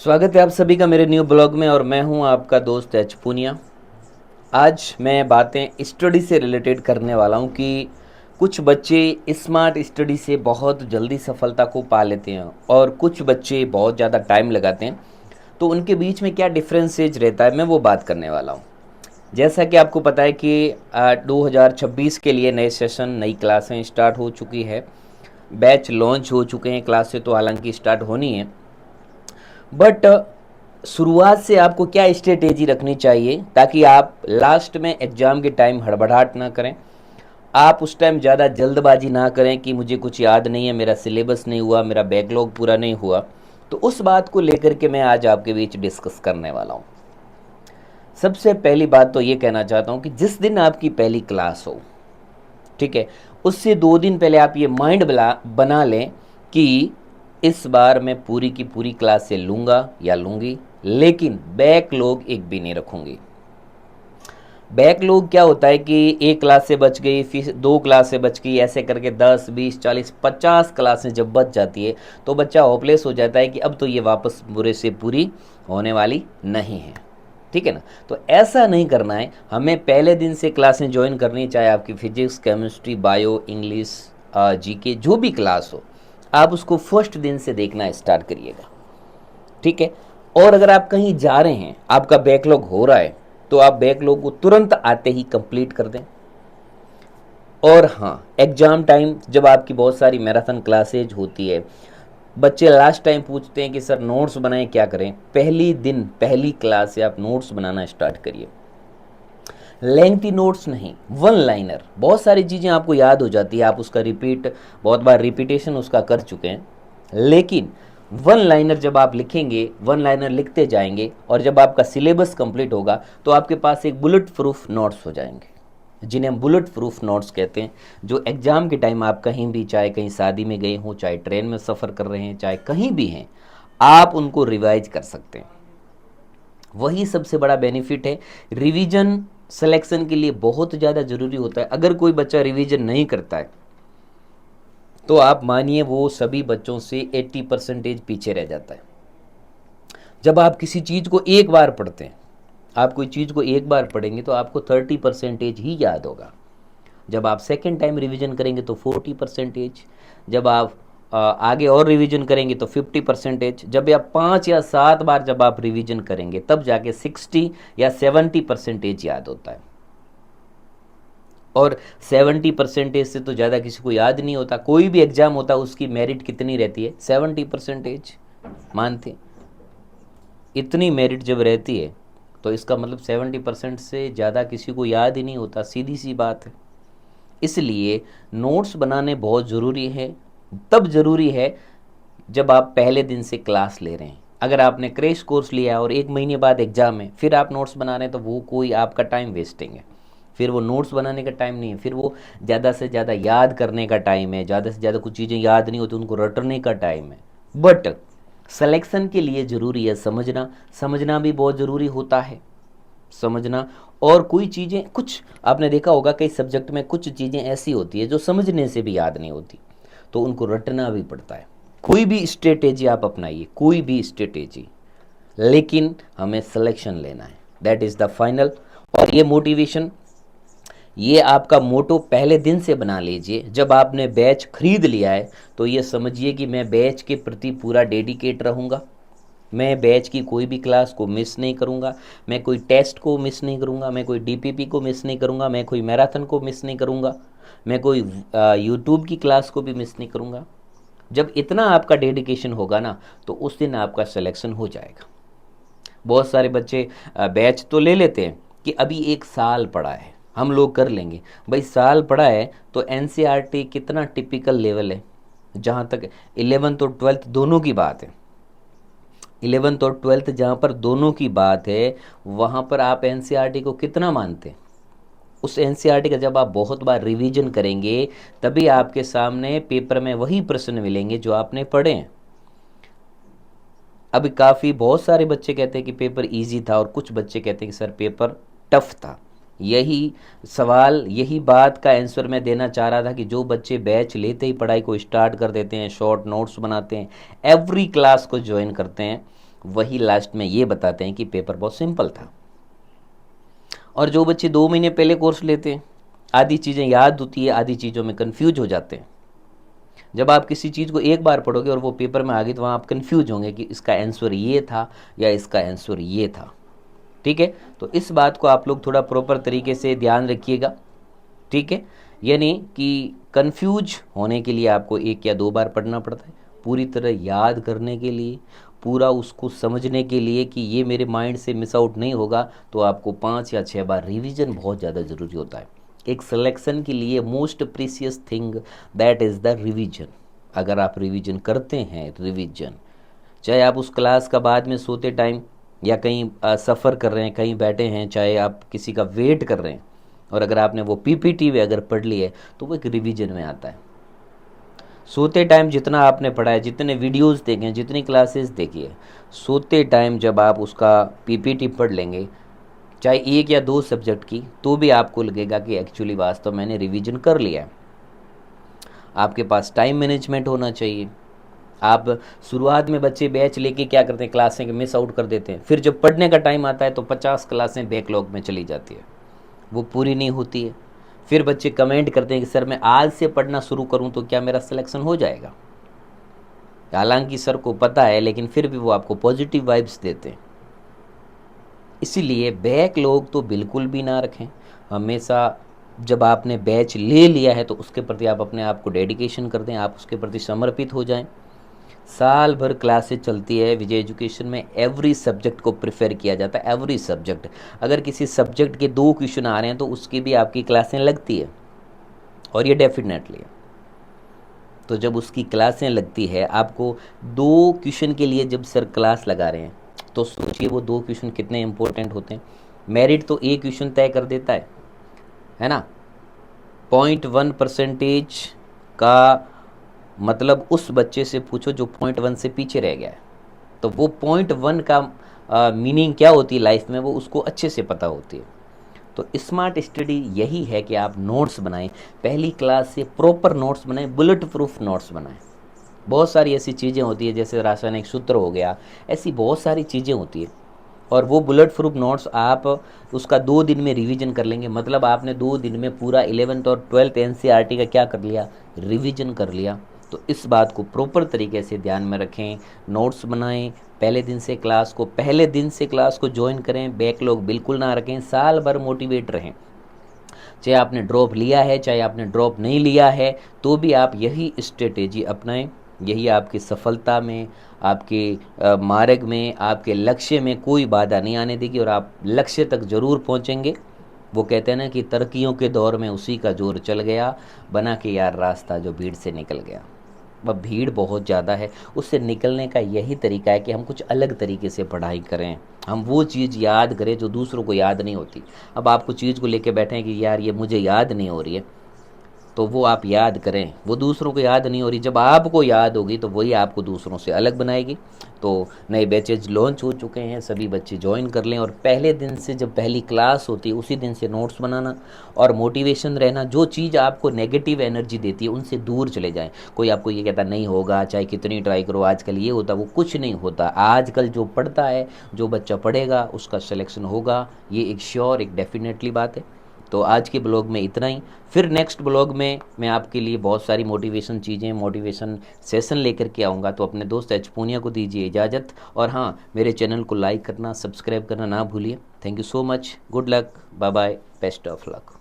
स्वागत है आप सभी का मेरे न्यू ब्लॉग में। और मैं हूं आपका दोस्त एच पूनिया। आज मैं बातें स्टडी से रिलेटेड करने वाला हूं कि कुछ बच्चे स्मार्ट स्टडी से बहुत जल्दी सफलता को पा लेते हैं और कुछ बच्चे बहुत ज़्यादा टाइम लगाते हैं। तो उनके बीच में क्या डिफरेंसेज रहता है, मैं वो बात करने वाला हूँ। जैसा कि आपको पता है कि 2026 के लिए नए सेशन, नई क्लासें स्टार्ट हो चुकी है। बैच लॉन्च हो चुके हैं, क्लासें तो हालांकि स्टार्ट होनी है। बट शुरुआत से आपको क्या स्ट्रेटेजी रखनी चाहिए ताकि आप लास्ट में एग्ज़ाम के टाइम हड़बड़ाहट ना करें। आप उस टाइम ज़्यादा जल्दबाजी ना करें कि मुझे कुछ याद नहीं है, मेरा सिलेबस नहीं हुआ, मेरा बैकलॉग पूरा नहीं हुआ। तो उस बात को लेकर के मैं आज आपके बीच डिस्कस करने वाला हूँ। सबसे पहली बात तो ये कहना चाहता हूँ कि जिस दिन आपकी पहली क्लास हो, ठीक है, उससे 2 दिन पहले आप ये माइंड बना लें कि इस बार मैं पूरी की पूरी क्लास से लूँगा या लूँगी, लेकिन बैकलॉग एक भी नहीं रखूँगी। बैकलॉग क्या होता है कि एक क्लास से बच गई, फिर 2 क्लास से बच गई, ऐसे करके 10, 20, 40, 50 क्लासें जब बच जाती है तो बच्चा होपलेस हो जाता है कि अब तो ये वापस पूरे से पूरी होने वाली नहीं है। ठीक है ना। तो ऐसा नहीं करना है, हमें पहले दिन से क्लासें ज्वाइन करनी, चाहे आपकी physics, chemistry, bio, English, GK, जो भी क्लास हो, आप उसको फर्स्ट दिन से देखना स्टार्ट करिएगा। ठीक है। और अगर आप कहीं जा रहे हैं, आपका बैकलॉग हो रहा है, तो आप बैकलॉग को तुरंत आते ही कंप्लीट कर दें। और हाँ, एग्ज़ाम टाइम जब आपकी बहुत सारी मैराथन क्लासेज होती है, बच्चे लास्ट टाइम पूछते हैं कि सर नोट्स बनाएं, क्या करें। पहली दिन, पहली क्लास से आप नोट्स बनाना स्टार्ट करिए। लेंथी नोट्स नहीं, वन लाइनर। बहुत सारी चीज़ें आपको याद हो जाती है, आप उसका रिपीट, बहुत बार रिपीटेशन उसका कर चुके हैं। लेकिन वन लाइनर जब आप लिखेंगे, वन लाइनर लिखते जाएंगे, और जब आपका सिलेबस कंप्लीट होगा तो आपके पास एक बुलेट प्रूफ नोट्स हो जाएंगे, जिन्हें हम बुलेट प्रूफ नोट्स कहते हैं। जो एग्ज़ाम के टाइम आप कहीं भी, चाहे कहीं शादी में गए हों, चाहे ट्रेन में सफ़र कर रहे हैं, चाहे कहीं भी हैं, आप उनको रिवाइज कर सकते हैं। वही सबसे बड़ा बेनिफिट है। रिवीजन सिलेक्शन के लिए बहुत ज़्यादा ज़रूरी होता है। अगर कोई बच्चा रिवीजन नहीं करता है तो आप मानिए वो सभी बच्चों से 80% पीछे रह जाता है। जब आप किसी चीज़ को एक बार पढ़ते हैं, आप कोई चीज़ को एक बार पढ़ेंगे तो आपको 30% ही याद होगा। जब आप सेकेंड टाइम रिवीजन करेंगे तो 40%। जब आप आगे और रिवीजन करेंगे तो 50%। जब आप 5 या 7 बार जब आप रिवीजन करेंगे तब जाके 60 या 70% याद होता है। और 70% से तो ज़्यादा किसी को याद नहीं होता। कोई भी एग्ज़ाम होता है उसकी मेरिट कितनी रहती है? 70%। मानते, इतनी मेरिट जब रहती है तो इसका मतलब 70% से ज़्यादा किसी को याद ही नहीं होता, सीधी सी बात है। इसलिए नोट्स बनाने बहुत ज़रूरी है। तब ज़रूरी है जब आप पहले दिन से क्लास ले रहे हैं। अगर आपने क्रैश कोर्स लिया और 1 महीने बाद एग्ज़ाम है, फिर आप नोट्स बना रहे हैं, तो वो कोई आपका टाइम वेस्टिंग है। फिर वो नोट्स बनाने का टाइम नहीं है, फिर वो ज़्यादा से ज़्यादा याद करने का टाइम है। ज़्यादा से ज़्यादा कुछ चीज़ें याद नहीं होती, उनको रटने का टाइम है। बट सिलेक्शन के लिए ज़रूरी है समझना। समझना भी बहुत ज़रूरी होता है, समझना। और कोई चीज़ें, कुछ आपने देखा होगा कई सब्जेक्ट में कुछ चीज़ें ऐसी होती है जो समझने से भी याद नहीं होती, तो उनको रटना भी पड़ता है। कोई भी स्ट्रेटेजी आप अपनाइए, कोई भी स्ट्रेटेजी, लेकिन हमें सिलेक्शन लेना है, दैट इज़ द फाइनल। और ये मोटिवेशन, ये आपका मोटो पहले दिन से बना लीजिए। जब आपने बैच खरीद लिया है तो ये समझिए कि मैं बैच के प्रति पूरा डेडिकेट रहूँगा। मैं बैच की कोई भी क्लास को मिस नहीं करूँगा, मैं कोई टेस्ट को मिस नहीं करूँगा, मैं कोई डीपीपी को मिस नहीं करूँगा, मैं कोई मैराथन को मिस नहीं करूँगा, मैं कोई यूट्यूब की क्लास को भी मिस नहीं करूँगा। जब इतना आपका डेडिकेशन होगा ना, तो उस दिन आपका सिलेक्शन हो जाएगा। बहुत सारे बच्चे बैच तो ले लेते हैं कि अभी 1 साल पड़ा है, हम लोग कर लेंगे। भाई साल पड़ा है तो एनसीईआरटी कितना टिपिकल लेवल है। जहाँ तक 11th और 12th दोनों की बात है, 11th और 12th जहाँ पर दोनों की बात है, वहाँ पर आप एनसीईआरटी को कितना मानते हैं? उस एनसीईआरटी का जब आप बहुत बार रिवीजन करेंगे तभी आपके सामने पेपर में वही प्रश्न मिलेंगे जो आपने पढ़े हैं। अभी काफ़ी बहुत सारे बच्चे कहते हैं कि पेपर इजी था, और कुछ बच्चे कहते हैं कि सर पेपर टफ था। यही सवाल, यही बात का आंसर मैं देना चाह रहा था कि जो बच्चे बैच लेते ही पढ़ाई को स्टार्ट कर देते हैं, शॉर्ट नोट्स बनाते हैं, एवरी क्लास को ज्वाइन करते हैं, वही लास्ट में ये बताते हैं कि पेपर बहुत सिंपल था। और जो बच्चे 2 महीने पहले कोर्स लेते हैं, आधी चीज़ें याद होती है, आधी चीज़ों में कन्फ्यूज हो जाते हैं। जब आप किसी चीज़ को एक बार पढ़ोगे और वो पेपर में आ गई तो वहाँ आप कन्फ्यूज होंगे कि इसका आंसर ये था या इसका आंसर ये था। ठीक है, तो इस बात को आप लोग थोड़ा प्रॉपर तरीके से ध्यान रखिएगा। ठीक है, यानी कि कंफ्यूज होने के लिए आपको 1 या 2 बार पढ़ना पड़ता है, पूरी तरह याद करने के लिए, पूरा उसको समझने के लिए कि ये मेरे माइंड से मिस आउट नहीं होगा, तो आपको 5 या 6 बार रिवीजन बहुत ज़्यादा ज़रूरी होता है। एक सिलेक्शन के लिए most precious thing that is the revision. अगर आप रिवीजन करते हैं, रिवीजन चाहे आप उस क्लास का बाद में सोते टाइम या कहीं सफ़र कर रहे हैं, कहीं बैठे हैं, चाहे आप किसी का वेट कर रहे हैं, और अगर आपने वो पीपीटी में अगर पढ़ ली है तो वो एक रिवीजन में आता है। सोते टाइम जितना आपने पढ़ा है, जितने वीडियोस देखे हैं, जितनी क्लासेस देखी है, सोते टाइम जब आप उसका पीपीटी पढ़ लेंगे, चाहे 1 या 2 सब्जेक्ट की, तो भी आपको लगेगा कि एक्चुअली वास्तव मैंने रिवीजन कर लिया है। आपके पास टाइम मैनेजमेंट होना चाहिए। आप शुरुआत में बच्चे बैच लेके क्या करते हैं, क्लासें मिस आउट कर देते हैं, फिर जब पढ़ने का टाइम आता है तो 50 क्लासें बैकलॉग में चली जाती है, वो पूरी नहीं होती है। फिर बच्चे कमेंट करते हैं कि सर मैं आज से पढ़ना शुरू करूं तो क्या मेरा सिलेक्शन हो जाएगा। हालांकि सर को पता है, लेकिन फिर भी वो आपको पॉजिटिव वाइब्स देते हैं। इसीलिए बैकलॉग तो बिल्कुल भी ना रखें। हमेशा जब आपने बैच ले लिया है तो उसके प्रति आप अपने आप को डेडिकेशन कर दें, आप उसके प्रति समर्पित हो जाएं। साल भर क्लासेस चलती है विजय एजुकेशन में, एवरी सब्जेक्ट को प्रेफर किया जाता है, एवरी सब्जेक्ट। अगर किसी सब्जेक्ट के 2 क्वेश्चन आ रहे हैं तो उसकी भी आपकी क्लासें लगती है, और ये डेफिनेटली है। तो जब उसकी क्लासें लगती है, आपको 2 क्वेश्चन के लिए जब सर क्लास लगा रहे हैं, तो सोचिए वो 2 क्वेश्चन कितने इंपॉर्टेंट होते हैं। मेरिट तो 1 क्वेश्चन तय कर देता है ना। 0.1% का मतलब उस बच्चे से पूछो जो 0.1 से पीछे रह गया है, तो वो 0.1 का मीनिंग क्या होती है लाइफ में, वो उसको अच्छे से पता होती है। तो स्मार्ट स्टडी यही है कि आप नोट्स बनाएं, पहली क्लास से प्रॉपर नोट्स बनाएं, बुलेट प्रूफ नोट्स बनाएं। बहुत सारी ऐसी चीज़ें होती है, जैसे रासायनिक सूत्र हो गया, ऐसी बहुत सारी चीज़ें होती है, और वो बुलेट प्रूफ नोट्स आप उसका 2 दिन में रिवीजन कर लेंगे, मतलब आपने 2 दिन में पूरा 11th और 12th एनसीईआरटी का क्या कर लिया, रिवीजन कर लिया। तो इस बात को प्रॉपर तरीके से ध्यान में रखें, नोट्स बनाएं, पहले दिन से क्लास को ज्वाइन करें, बैकलॉग बिल्कुल ना रखें, साल भर मोटिवेट रहें। चाहे आपने ड्रॉप लिया है, चाहे आपने ड्रॉप नहीं लिया है, तो भी आप यही स्ट्रेटेजी अपनाएं। यही आपकी सफलता में, आपके मार्ग में, आपके लक्ष्य में कोई बाधा नहीं आने देगी, और आप लक्ष्य तक ज़रूर पहुंचेंगे। वो कहते हैं ना कि तरक्कियों के दौर में उसी का जोर चल गया, बना के यार रास्ता जो भीड़ से निकल गया। वह भीड़ बहुत ज़्यादा है, उससे निकलने का यही तरीका है कि हम कुछ अलग तरीके से पढ़ाई करें, हम वो चीज़ याद करें जो दूसरों को याद नहीं होती। अब आपको चीज़ को लेके बैठे हैं कि यार ये मुझे याद नहीं हो रही है, तो वो आप याद करें, वो दूसरों को याद नहीं हो रही, जब आपको याद होगी तो वही आपको दूसरों से अलग बनाएगी। तो नए बैचेज लॉन्च हो चुके हैं, सभी बच्चे ज्वाइन कर लें, और पहले दिन से जब पहली क्लास होती है उसी दिन से नोट्स बनाना और मोटिवेशन रहना। जो चीज़ आपको नेगेटिव एनर्जी देती है उनसे दूर चले जाएं। कोई आपको ये कहता नहीं होगा, चाहे कितनी ट्राई करो, आजकल ये होता, वो कुछ नहीं होता। आजकल जो पढ़ता है, जो बच्चा पढ़ेगा उसका सिलेक्शन होगा, ये एक श्योर, एक डेफिनेटली बात है। तो आज के ब्लॉग में इतना ही। फिर नेक्स्ट ब्लॉग में मैं आपके लिए बहुत सारी मोटिवेशन चीज़ें, मोटिवेशन सेशन लेकर के आऊँगा। तो अपने दोस्त एच पूनिया को दीजिए इजाज़त, और हाँ, मेरे चैनल को लाइक करना, सब्सक्राइब करना ना भूलिए। Thank you so much, good luck, bye bye, best of luck.